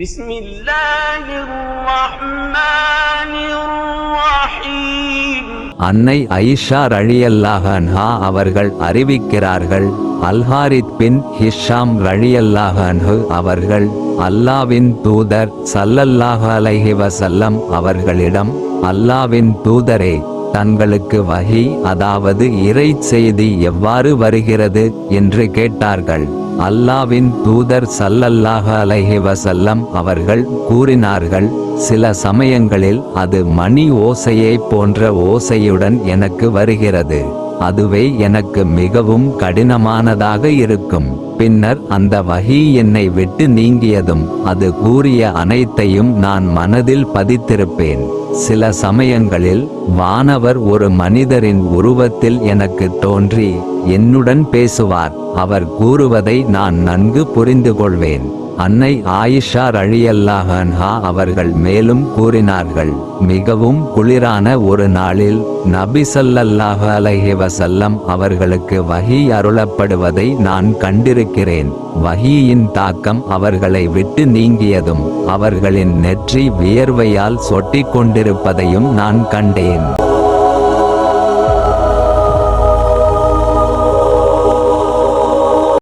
بسم الله الرحمن الرحيم. அன்னை ஐஷா ரலியல்லாஹு அன்ஹா அவர்கள் அறிவிக்கிறார்கள், அல்ஹாரித் பின் ஹிஷாம் ரலியல்லாஹு அன்ஹு அவர்கள் அல்லாவின் தூதர் ஸல்லல்லாஹு அலைஹி வஸல்லம் அவர்களிடம், அல்லாவின் தூதரே, தங்களுக்கு வஹி, அதாவது இறை செய்தி எவ்வாறு வருகிறது என்று கேட்டார்கள். அல்லாவின் தூதர் ஸல்லல்லாஹு அலைஹி வஸல்லம் அவர்கள் கூறினார்கள், சில சமயங்களில் அது மணி ஓசையைப் போன்ற ஓசையுடன் எனக்கு வருகிறது. அதுவே எனக்கு மிகவும் கடினமானதாக இருக்கும். பின்னர் அந்த வஹி என்னை விட்டு நீங்கியதும் அது கூறிய அனைத்தையும் நான் மனதில் பதித்திருப்பேன். சில சமயங்களில் வானவர் ஒரு மனிதரின் உருவத்தில் எனக்கு தோன்றி என்னுடன் பேசுவார். அவர் கூறுவதை நான் நன்கு புரிந்து கொள்வேன். அன்னை ஆயிஷா ரலியல்லாஹு அன்ஹா அவர்கள் மேலும் கூறினார்கள், மிகவும் குளிரான ஒரு நாளில் நபி ஸல்லல்லாஹு அலைஹி வஸல்லம் அவர்களுக்கு வஹி அருளப்படுவதை நான் கண்டிருக்கிறேன். வஹியின் தாக்கம் அவர்களை விட்டு நீங்கியதும் அவர்களின் நெற்றி வியர்வையால் சொட்டிக் கொண்டிருப்பதையும் நான் கண்டேன்.